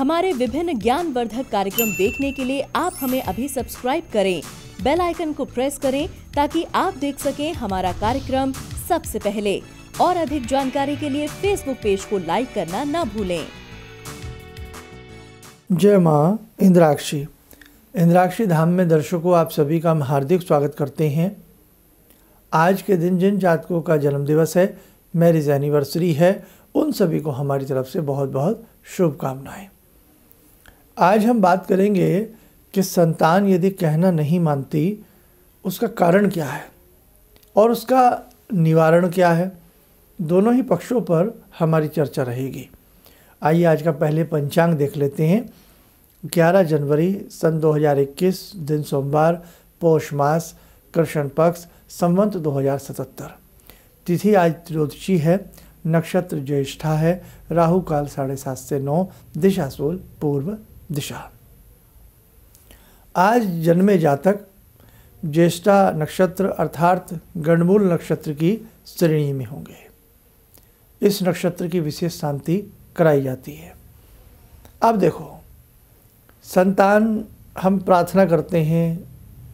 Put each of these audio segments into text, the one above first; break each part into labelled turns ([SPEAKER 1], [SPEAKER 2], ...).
[SPEAKER 1] हमारे विभिन्न ज्ञानवर्धक कार्यक्रम देखने के लिए आप हमें अभी सब्सक्राइब करें, बेल आइकन को प्रेस करें ताकि आप देख सकें हमारा कार्यक्रम सबसे पहले। और अधिक जानकारी के लिए फेसबुक पेज को लाइक करना न भूलें।
[SPEAKER 2] जय माँ इंद्राक्षी। इंद्राक्षी धाम में दर्शकों, आप सभी का हम हार्दिक स्वागत करते हैं। आज के दिन जिन जातकों का जन्म दिवस है, मैरिज एनिवर्सरी है, उन सभी को हमारी तरफ से बहुत बहुत शुभकामनाएं। आज हम बात करेंगे कि संतान यदि कहना नहीं मानती, उसका कारण क्या है और उसका निवारण क्या है। दोनों ही पक्षों पर हमारी चर्चा रहेगी। आइए आज का पहले पंचांग देख लेते हैं। 11 जनवरी सन 2021, दिन सोमवार, पौष मास, कृष्ण पक्ष, संवत 2077। तिथि आज त्रयोदशी है, नक्षत्र ज्येष्ठा है, राहु काल 7:30 से 9, दिशा सूल पूर्व दिशा। आज जन्मे जातक ज्येष्ठा नक्षत्र अर्थात गणमूल नक्षत्र की श्रेणी में होंगे। इस नक्षत्र की विशेष शांति कराई जाती है। अब देखो, संतान हम प्रार्थना करते हैं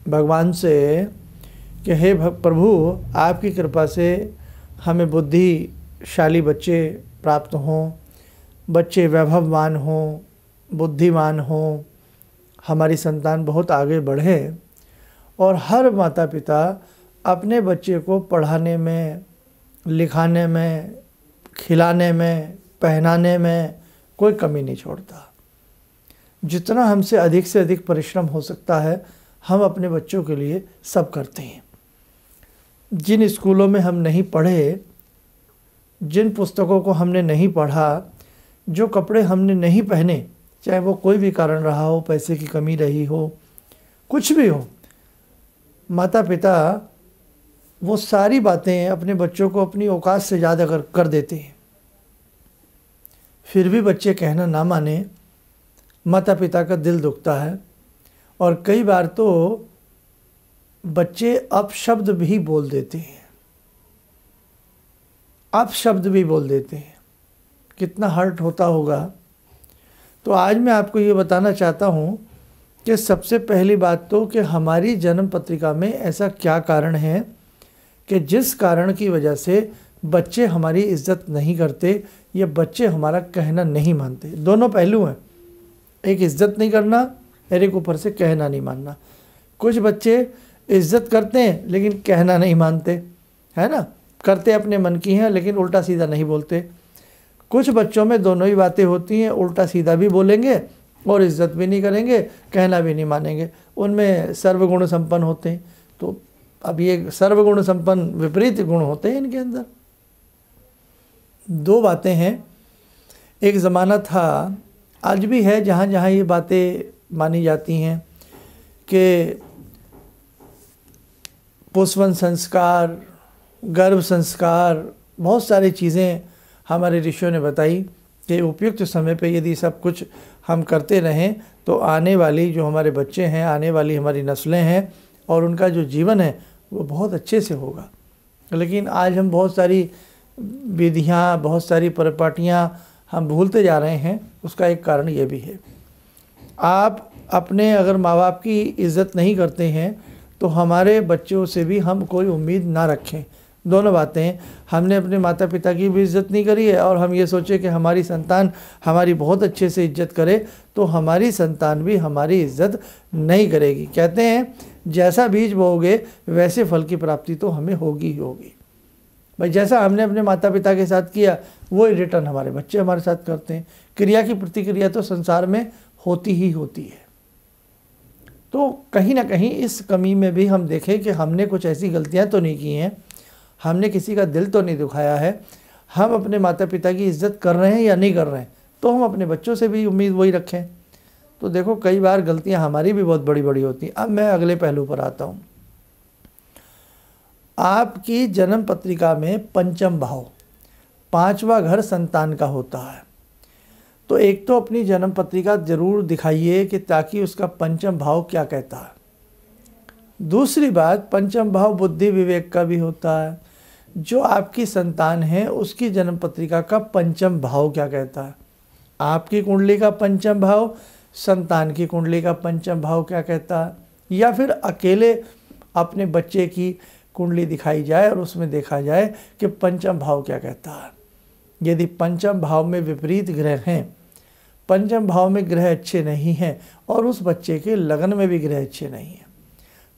[SPEAKER 2] भगवान से कि हे प्रभु, आपकी कृपा से हमें बुद्धिशाली बच्चे प्राप्त हों, बच्चे वैभववान हों, बुद्धिमान हों, हमारी संतान बहुत आगे बढ़े। और हर माता पिता अपने बच्चे को पढ़ाने में, लिखाने में, खिलाने में, पहनाने में कोई कमी नहीं छोड़ता। जितना हमसे अधिक परिश्रम हो सकता है, हम अपने बच्चों के लिए सब करते हैं। जिन स्कूलों में हम नहीं पढ़े, जिन पुस्तकों को हमने नहीं पढ़ा, जो कपड़े हमने नहीं पहने, चाहे वो कोई भी कारण रहा हो, पैसे की कमी रही हो, कुछ भी हो, माता पिता वो सारी बातें अपने बच्चों को अपनी औकात से ज़्यादा कर देते हैं। फिर भी बच्चे कहना ना माने, माता पिता का दिल दुखता है। और कई बार तो बच्चे अपशब्द भी बोल देते हैं, अपशब्द भी बोल देते हैं। कितना हर्ट होता होगा। तो आज मैं आपको ये बताना चाहता हूँ कि सबसे पहली बात तो कि हमारी जन्म पत्रिका में ऐसा क्या कारण है कि जिस कारण की वजह से बच्चे हमारी इज्जत नहीं करते या बच्चे हमारा कहना नहीं मानते। दोनों पहलू हैं, एक इज्जत नहीं करना और एक ऊपर से कहना नहीं मानना। कुछ बच्चे इज्जत करते हैं लेकिन कहना नहीं मानते, है ना, करते अपने मन की हैं लेकिन उल्टा सीधा नहीं बोलते। कुछ बच्चों में दोनों ही बातें होती हैं, उल्टा सीधा भी बोलेंगे और इज्जत भी नहीं करेंगे, कहना भी नहीं मानेंगे। उनमें सर्वगुण संपन्न होते हैं। तो अब ये सर्वगुण संपन्न विपरीत गुण होते हैं इनके अंदर। दो बातें हैं। एक ज़माना था, आज भी है, जहाँ जहाँ ये बातें मानी जाती हैं कि पुंसवन संस्कार, गर्भ संस्कार, बहुत सारी चीज़ें हमारे ऋषियों ने बताई कि उपयुक्त समय पे यदि सब कुछ हम करते रहें तो आने वाली जो हमारे बच्चे हैं, आने वाली हमारी नस्लें हैं और उनका जो जीवन है वो बहुत अच्छे से होगा। लेकिन आज हम बहुत सारी विधियाँ, बहुत सारी परिपाटियाँ हम भूलते जा रहे हैं। उसका एक कारण ये भी है। आप अपने अगर माँ बाप की इज़्ज़त नहीं करते हैं तो हमारे बच्चों से भी हम कोई उम्मीद ना रखें। दोनों बातें, हमने अपने माता पिता की भी इज़्ज़त नहीं करी है और हम ये सोचे कि हमारी संतान हमारी बहुत अच्छे से इज्जत करे, तो हमारी संतान भी हमारी इज्जत नहीं करेगी। कहते हैं जैसा बीज बोओगे वैसे फल की प्राप्ति तो हमें होगी ही होगी। भाई, जैसा हमने अपने माता पिता के साथ किया वो रिटर्न हमारे बच्चे हमारे साथ करते हैं। क्रिया की प्रतिक्रिया तो संसार में होती ही होती है। तो कहीं ना कहीं इस कमी में भी हम देखें कि हमने कुछ ऐसी गलतियां तो नहीं की हैं, हमने किसी का दिल तो नहीं दुखाया है, हम अपने माता पिता की इज्जत कर रहे हैं या नहीं कर रहे हैं, तो हम अपने बच्चों से भी उम्मीद वही रखें। तो देखो, कई बार गलतियां हमारी भी बहुत बड़ी बड़ी होती हैं। अब मैं अगले पहलू पर आता हूँ। आपकी जन्म पत्रिका में पंचम भाव, 5वां घर संतान का होता है। तो एक तो अपनी जन्म पत्रिका जरूर दिखाइए कि ताकि उसका पंचम भाव क्या कहता है। दूसरी बात, पंचम भाव बुद्धि विवेक का भी होता है। जो आपकी संतान है उसकी जन्म पत्रिका का पंचम भाव क्या कहता है, आपकी कुंडली का पंचम भाव संतान की कुंडली का पंचम भाव क्या कहता है, या फिर अकेले अपने बच्चे की कुंडली दिखाई जाए और उसमें देखा जाए कि पंचम भाव क्या कहता है। यदि पंचम भाव में विपरीत ग्रह हैं, पंचम भाव में ग्रह अच्छे नहीं हैं और उस बच्चे के लगन में भी ग्रह अच्छे नहीं हैं,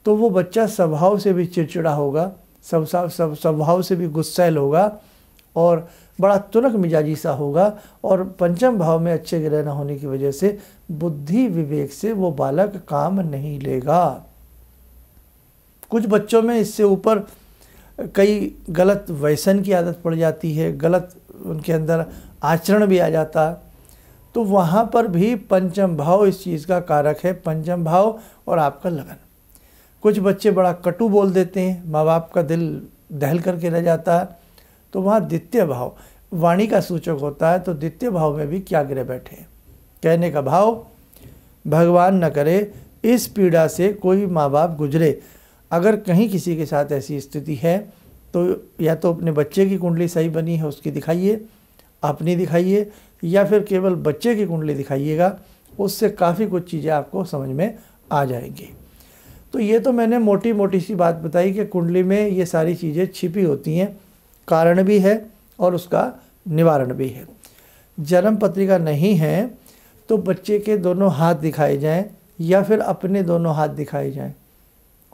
[SPEAKER 2] तो वो बच्चा स्वभाव से भी चिड़चिड़ा होगा, स्वभाव से भी गुस्सैल होगा और बड़ा तुनक मिजाजी सा होगा। और पंचम भाव में अच्छे ग्रह न होने की वजह से बुद्धि विवेक से वो बालक काम नहीं लेगा। कुछ बच्चों में इससे ऊपर कई गलत व्यसन की आदत पड़ जाती है, गलत उनके अंदर आचरण भी आ जाता है, तो वहाँ पर भी पंचम भाव इस चीज़ का कारक है, पंचम भाव और आपका लगन। कुछ बच्चे बड़ा कटु बोल देते हैं, माँ बाप का दिल दहल करके रह जाता है, तो वहाँ द्वितीय भाव वाणी का सूचक होता है। तो द्वितीय भाव में भी क्या ग्रह बैठे हैं। कहने का भाव, भगवान न करे इस पीड़ा से कोई माँ बाप गुजरे। अगर कहीं किसी के साथ ऐसी स्थिति है तो या तो अपने बच्चे की कुंडली सही बनी है उसकी दिखाइए, अपनी दिखाइए, या फिर केवल बच्चे की कुंडली दिखाइएगा, उससे काफ़ी कुछ चीज़ें आपको समझ में आ जाएंगी। तो ये तो मैंने मोटी मोटी सी बात बताई कि कुंडली में ये सारी चीज़ें छिपी होती हैं, कारण भी है और उसका निवारण भी है। जन्म पत्रिका नहीं है तो बच्चे के दोनों हाथ दिखाए जाएं या फिर अपने दोनों हाथ दिखाए जाएं।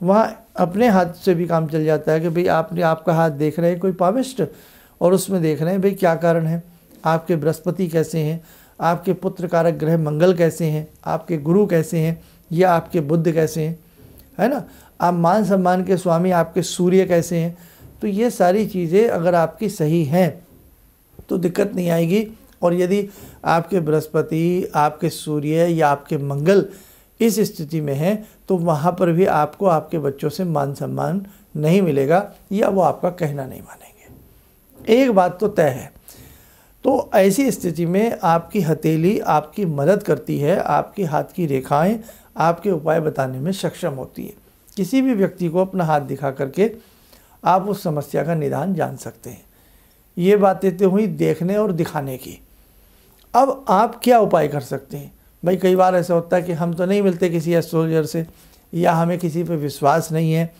[SPEAKER 2] वहाँ अपने हाथ से भी काम चल जाता है कि भाई आपने आपका हाथ देख रहे हैं कोई पाविष्ट और उसमें देख रहे हैं भाई क्या कारण है, आपके बृहस्पति कैसे हैं, आपके पुत्र कारक ग्रह मंगल कैसे हैं, आपके गुरु कैसे हैं, या आपके बुध कैसे हैं, है ना, आप मान सम्मान के स्वामी आपके सूर्य कैसे हैं। तो ये सारी चीज़ें अगर आपकी सही हैं तो दिक्कत नहीं आएगी। और यदि आपके बृहस्पति, आपके सूर्य या आपके मंगल इस स्थिति में है तो वहाँ पर भी आपको आपके बच्चों से मान सम्मान नहीं मिलेगा या वो आपका कहना नहीं मानेंगे। एक बात तो तय है। तो ऐसी स्थिति में आपकी हथेली आपकी मदद करती है, आपके हाथ की रेखाएं आपके उपाय बताने में सक्षम होती है। किसी भी व्यक्ति को अपना हाथ दिखा करके आप उस समस्या का निदान जान सकते हैं। ये बातें तो हुई देखने और दिखाने की। अब आप क्या उपाय कर सकते हैं। भाई कई बार ऐसा होता है कि हम तो नहीं मिलते किसी एस्ट्रोलॉजर से, या हमें किसी पे विश्वास नहीं है,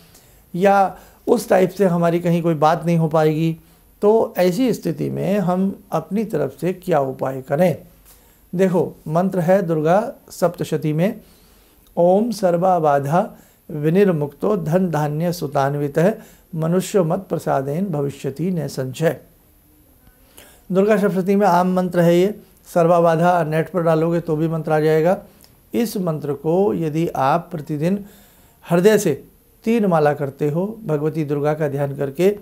[SPEAKER 2] या उस टाइप से हमारी कहीं कोई बात नहीं हो पाएगी। तो ऐसी स्थिति में हम अपनी तरफ से क्या उपाय करें। देखो, मंत्र है दुर्गा सप्तशती में, ओम सर्वा बाधा विनिर्मुक्तो धन धान्य सुतान्वितः मनुष्य मत प्रसादेन भविष्यति न संशय। दुर्गा सप्तशती में आम मंत्र है ये। सर्वा बाधा नेट पर डालोगे तो भी मंत्र आ जाएगा। इस मंत्र को यदि आप प्रतिदिन हृदय से 3 माला करते हो, भगवती दुर्गा का ध्यान करके,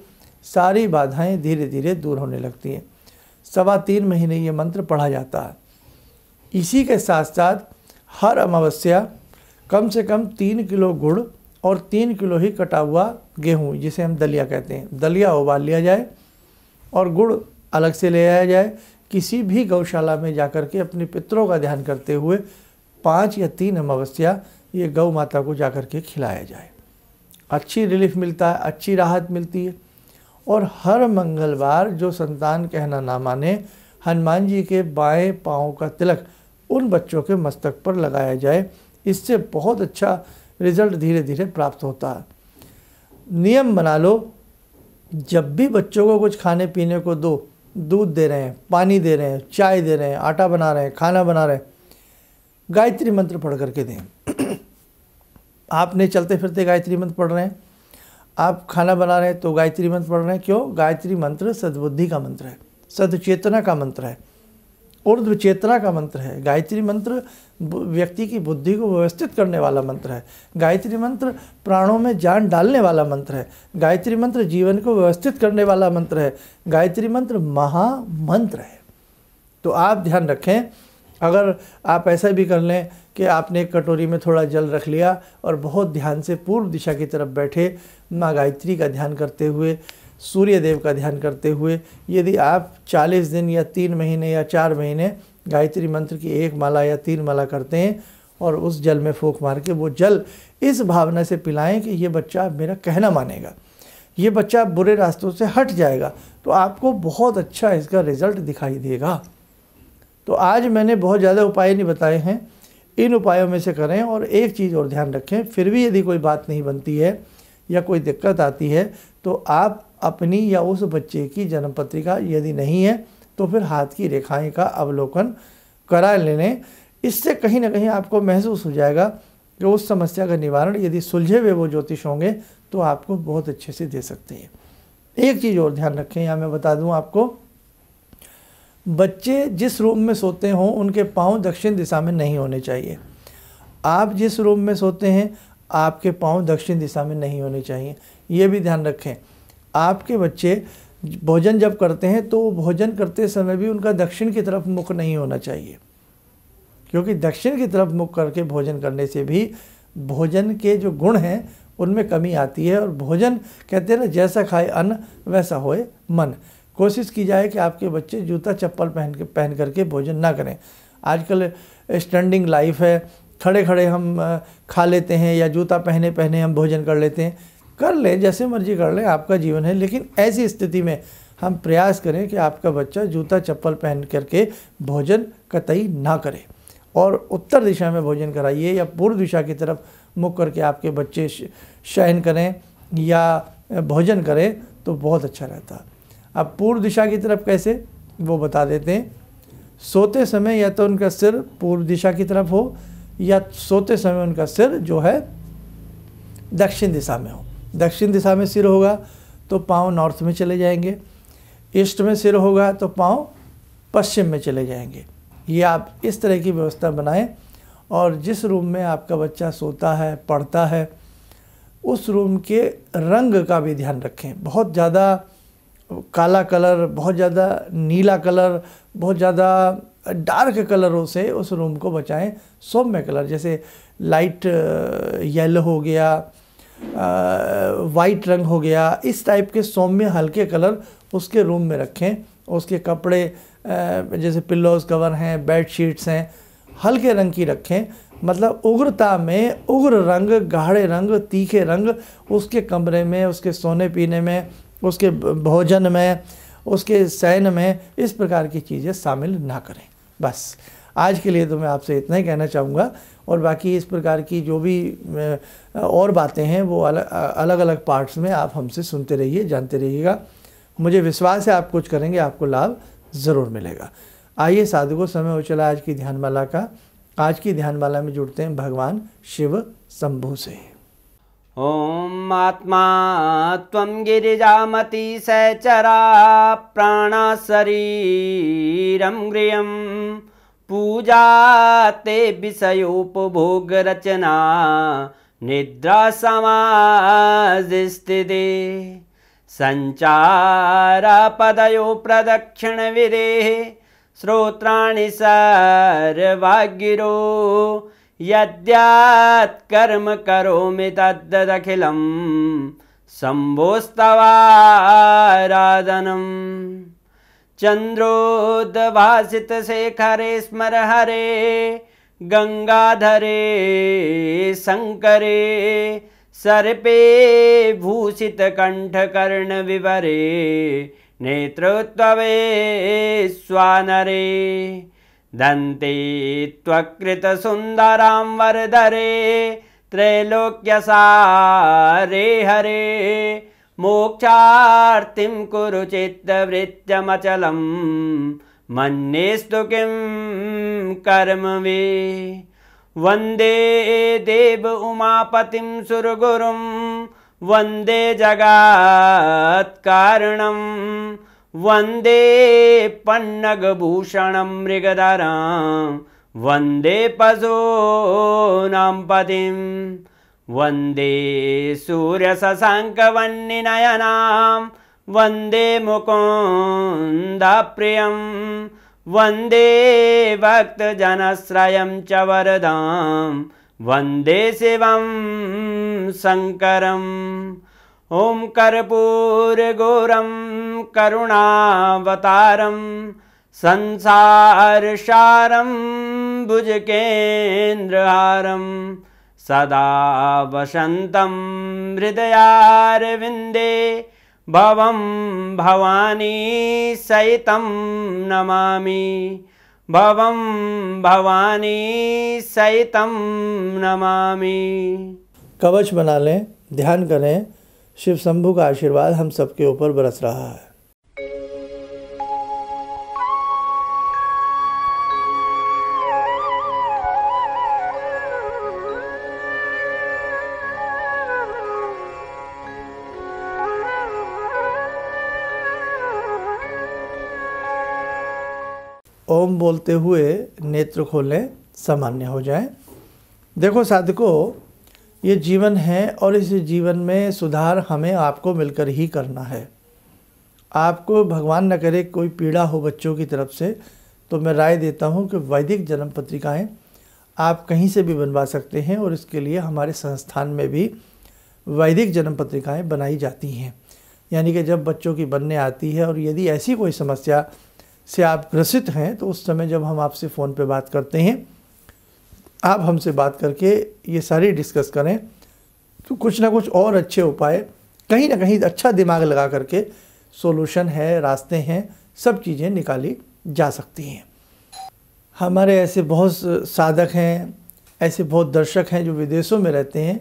[SPEAKER 2] सारी बाधाएं धीरे धीरे दूर होने लगती हैं। 3.25 महीने ये मंत्र पढ़ा जाता है। इसी के साथ साथ हर अमावस्या कम से कम 3 किलो गुड़ और 3 किलो ही कटा हुआ गेहूँ, जिसे हम दलिया कहते हैं, दलिया उबाल लिया जाए और गुड़ अलग से ले आया जाए। किसी भी गौशाला में जाकर के अपने पितरों का ध्यान करते हुए 5 या 3 अमावस्या ये गौ माता को जाकर के खिलाया जाए। अच्छी रिलीफ मिलता है, अच्छी राहत मिलती है। और हर मंगलवार जो संतान कहना ना माने, हनुमान जी के बाएं पाँव का तिलक उन बच्चों के मस्तक पर लगाया जाए। इससे बहुत अच्छा रिजल्ट धीरे धीरे प्राप्त होता है। नियम बना लो, जब भी बच्चों को कुछ खाने पीने को दो, दूध दे रहे हैं, पानी दे रहे हैं, चाय दे रहे हैं, आटा बना रहे हैं, खाना बना रहे हैं, गायत्री मंत्र पढ़ करके दें। आपने चलते फिरते गायत्री मंत्र पढ़ रहे हैं, आप खाना बना रहे हैं तो गायत्री मंत्र पढ़ रहे हैं। क्यों? गायत्री मंत्र सद्बुद्धि का मंत्र है, सदचेतना का मंत्र है, ऊर्ध्व चेतना का मंत्र है। गायत्री मंत्र व्यक्ति की बुद्धि को व्यवस्थित करने वाला मंत्र है। गायत्री मंत्र प्राणों में जान डालने वाला मंत्र है। गायत्री मंत्र जीवन को व्यवस्थित करने वाला मंत्र है। गायत्री मंत्र महामंत्र है। तो आप ध्यान रखें, अगर आप ऐसा भी कर लें कि आपने एक कटोरी में थोड़ा जल रख लिया और बहुत ध्यान से पूर्व दिशा की तरफ बैठे, माँ गायत्री का ध्यान करते हुए, सूर्य देव का ध्यान करते हुए, यदि आप 40 दिन या 3 महीने या 4 महीने गायत्री मंत्र की 1 माला या 3 माला करते हैं और उस जल में फूंक मार के वो जल इस भावना से पिलाएं कि ये बच्चा मेरा कहना मानेगा, ये बच्चा बुरे रास्तों से हट जाएगा, तो आपको बहुत अच्छा इसका रिजल्ट दिखाई देगा। तो आज मैंने बहुत ज़्यादा उपाय नहीं बताए हैं, इन उपायों में से करें। और एक चीज़ और ध्यान रखें, फिर भी यदि कोई बात नहीं बनती है या कोई दिक्कत आती है तो आप अपनी या उस बच्चे की जन्म पत्रिका यदि नहीं है तो फिर हाथ की रेखाएं का अवलोकन करा लें। इससे कहीं ना कहीं आपको महसूस हो जाएगा कि उस समस्या का निवारण यदि सुलझे हुए वो ज्योतिष होंगे तो आपको बहुत अच्छे से दे सकते हैं। एक चीज़ और ध्यान रखें, यहाँ मैं बता दूँ आपको, बच्चे जिस रूम में सोते हों उनके पाँव दक्षिण दिशा में नहीं होने चाहिए। आप जिस रूम में सोते हैं आपके पाँव दक्षिण दिशा में नहीं होने चाहिए, ये भी ध्यान रखें। आपके बच्चे भोजन जब करते हैं तो भोजन करते समय भी उनका दक्षिण की तरफ मुख नहीं होना चाहिए, क्योंकि दक्षिण की तरफ मुख करके भोजन करने से भी भोजन के जो गुण हैं उनमें कमी आती है। और भोजन कहते हैं ना, जैसा खाए अन्न वैसा होए मन। कोशिश की जाए कि आपके बच्चे जूता चप्पल पहन करके भोजन ना करें। आजकल स्टैंडिंग लाइफ है, खड़े खड़े हम खा लेते हैं या जूता पहने पहने हम भोजन कर लेते हैं। कर लें, जैसे मर्जी कर लें, आपका जीवन है, लेकिन ऐसी स्थिति में हम प्रयास करें कि आपका बच्चा जूता चप्पल पहन करके भोजन कतई ना करे और उत्तर दिशा में भोजन कराइए या पूर्व दिशा की तरफ मुख करके आपके बच्चे शयन करें या भोजन करें तो बहुत अच्छा रहता है। अब पूर्व दिशा की तरफ कैसे, वो बता देते हैं। सोते समय या तो उनका सिर पूर्व दिशा की तरफ हो या सोते समय उनका सिर जो है दक्षिण दिशा में हो। दक्षिण दिशा में सिर होगा तो पाँव नॉर्थ में चले जाएंगे, ईस्ट में सिर होगा तो पाँव पश्चिम में चले जाएंगे। ये आप इस तरह की व्यवस्था बनाएं। और जिस रूम में आपका बच्चा सोता है, पढ़ता है, उस रूम के रंग का भी ध्यान रखें। बहुत ज़्यादा काला कलर, बहुत ज़्यादा नीला कलर, बहुत ज़्यादा डार्क कलरों से उस रूम को बचाएं। सौम्य कलर जैसे लाइट येलो हो गया, वाइट रंग हो गया, इस टाइप के सौम्य हल्के कलर उसके रूम में रखें। उसके कपड़े जैसे पिल्लोज कवर हैं, बेड शीट्स हैं, हल्के रंग की रखें। मतलब उग्रता में उग्र रंग, गाढ़े रंग, तीखे रंग उसके कमरे में, उसके सोने पीने में, उसके भोजन में, उसके शयन में इस प्रकार की चीज़ें शामिल ना करें। बस आज के लिए तो मैं आपसे इतना ही कहना चाहूँगा। और बाकी इस प्रकार की जो भी और बातें हैं वो अलग अलग पार्ट्स में आप हमसे सुनते रहिए, जानते रहिएगा। मुझे विश्वास है आप कुछ करेंगे, आपको लाभ ज़रूर मिलेगा। आइए साधुओं, समय हो चला आज की ध्यानमाला का। आज की ध्यानमाला में जुड़ते हैं भगवान शिव शंभु से।
[SPEAKER 3] ओम आत्मा त्वं गिरिजामति सहचरा प्राणा शरीरं गृहं पूजा ते विषयोपभोग रचना निद्रा समाधिस्थिते संचारा पदयो प्रदक्षिण विदेः श्रोत्राणि सर्वागिरो यद्यात् कर्म करोमि तद्दखिलं शम्भोस्तवाराधनम् चन्द्रोद्भासितशेखरे स्मर हरे गंगाधरे शंकरे सर्पे भूषितकण्ठकर्णविवरे नेत्रोत्तवे स्वानरे दन्ते त्वकृतसुन्दरां वरदरे त्रैलोक्यसारे हरे मोक्षार्तिं कुरु चित्तवृत्त्यमचलं मन्येस्तु किं कर्म वे वन्दे देव उमापतिं सुरगुरुं वन्दे जगत्कारणं वन्दे पन्नगभूषणं मृगधरं वन्दे पशूनां पतिं वन्दे सूर्यशशाङ्कवह्निनयनां वन्दे मुकुन्दप्रियं वन्दे भक्तजनश्रयं च वरदां वन्दे शिवं शङ्करम् ओम कर्पूरगौरं करुणावतारं संसारसारं भुजगेन्द्रहारं सदा वसन्तं हृदयारविन्दे भवं भवानी सहितं नमामि भवं भवानी सहितं नमामि।
[SPEAKER 2] कवच बना लें, ध्यान करें, शिव शंभु का आशीर्वाद हम सबके ऊपर बरस रहा है। ओम बोलते हुए नेत्र खोलें, सामान्य हो जाएं। देखो साधकों, ये जीवन है और इस जीवन में सुधार हमें आपको मिलकर ही करना है। आपको भगवान न करे कोई पीड़ा हो बच्चों की तरफ से, तो मैं राय देता हूँ कि वैदिक जन्म पत्रिकाएँ आप कहीं से भी बनवा सकते हैं और इसके लिए हमारे संस्थान में भी वैदिक जन्म पत्रिकाएँ बनाई जाती हैं। यानी कि जब बच्चों की बनने आती है और यदि ऐसी कोई समस्या से आप ग्रसित हैं, तो उस समय जब हम आपसे फ़ोन पे बात करते हैं, आप हमसे बात करके ये सारी डिस्कस करें, तो कुछ ना कुछ और अच्छे उपाय, कहीं ना कहीं अच्छा दिमाग लगा करके सॉल्यूशन है, रास्ते हैं, सब चीज़ें निकाली जा सकती हैं। हमारे ऐसे बहुत साधक हैं, ऐसे बहुत दर्शक हैं जो विदेशों में रहते हैं,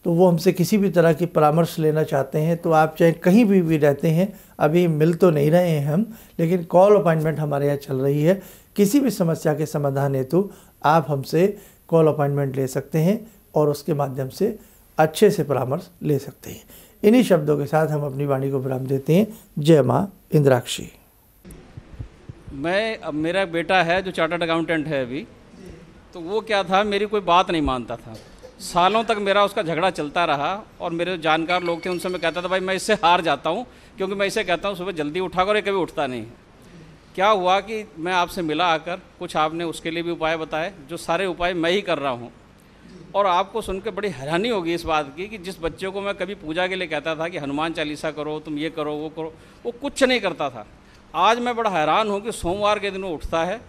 [SPEAKER 2] तो वो हमसे किसी भी तरह की परामर्श लेना चाहते हैं, तो आप चाहे कहीं भी रहते हैं, अभी मिल तो नहीं रहे हैं हम, लेकिन कॉल अपॉइंटमेंट हमारे यहाँ चल रही है। किसी भी समस्या के समाधान हेतु आप हमसे कॉल अपॉइंटमेंट ले सकते हैं और उसके माध्यम से अच्छे से परामर्श ले सकते हैं। इन्हीं शब्दों के साथ हम अपनी वाणी को विराम देते हैं। जय माँ इंद्राक्षी।
[SPEAKER 4] अब मेरा बेटा है जो चार्टर्ड अकाउंटेंट है अभी, तो वो क्या था, मेरी कोई बात नहीं मानता था। सालों तक मेरा उसका झगड़ा चलता रहा और मेरे जानकार लोग थे, उनसे मैं कहता था भाई मैं इससे हार जाता हूँ, क्योंकि मैं इसे कहता हूँ सुबह जल्दी उठा कर, ये कभी उठता नहीं है। क्या हुआ कि मैं आपसे मिला आकर, कुछ आपने उसके लिए भी उपाय बताए, जो सारे उपाय मैं ही कर रहा हूँ। और आपको सुन के बड़ी हैरानी होगी इस बात की कि जिस बच्चे को मैं कभी पूजा के लिए कहता था कि हनुमान चालीसा करो, तुम ये करो, वो करो, वो कुछ नहीं करता था। आज मैं बड़ा हैरान हूँ कि सोमवार के दिन वो उठता है,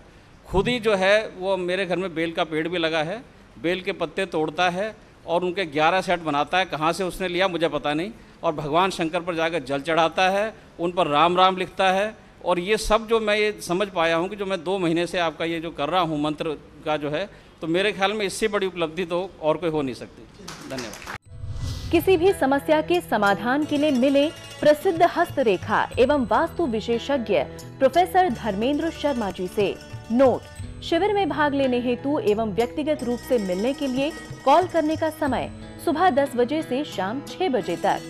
[SPEAKER 4] खुद ही जो है वो मेरे घर में बेल का पेड़ भी लगा है, बेल के पत्ते तोड़ता है और उनके 11 सेट बनाता है। कहाँ से उसने लिया मुझे पता नहीं। और भगवान शंकर पर जाकर जल चढ़ाता है, उन पर राम राम लिखता है। और ये सब जो मैं ये समझ पाया हूँ कि जो मैं 2 महीने से आपका ये जो कर रहा हूँ मंत्र का जो है, तो मेरे ख्याल में इससे बड़ी उपलब्धि तो और कोई हो नहीं सकती। धन्यवाद।
[SPEAKER 1] किसी भी समस्या के समाधान के लिए मिले प्रसिद्ध हस्तरेखा एवं वास्तु विशेषज्ञ प्रोफेसर धर्मेंद्र शर्मा जी से। नोट: शिविर में भाग लेने हेतु एवं व्यक्तिगत रूप से मिलने के लिए कॉल करने का समय सुबह 10 बजे से शाम 6 बजे तक।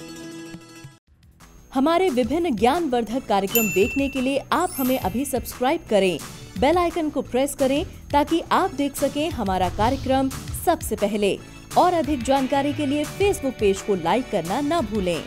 [SPEAKER 1] हमारे विभिन्न ज्ञानवर्धक कार्यक्रम देखने के लिए आप हमें अभी सब्सक्राइब करें, बेल आइकन को प्रेस करें ताकि आप देख सकें हमारा कार्यक्रम सबसे पहले। और अधिक जानकारी के लिए फेसबुक पेज को लाइक करना न भूलें।